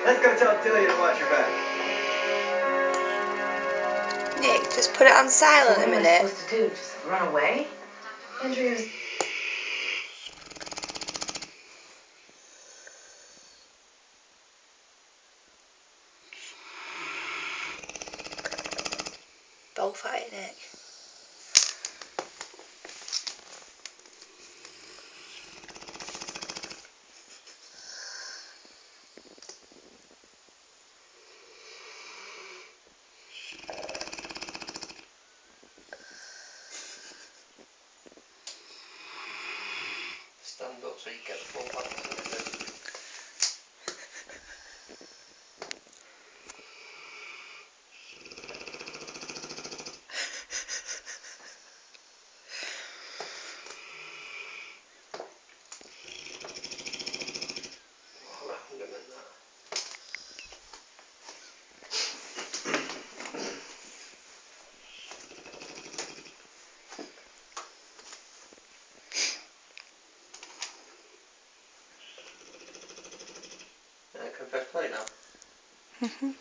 Let's go tell Delia to watch your back. Nick, just put it on silent a minute. What am I supposed to do? Just run away? Andrea's... Bullfight, Nick. Stand up so you get the full balance of it. Oh, I haven't given that. Can I press play now?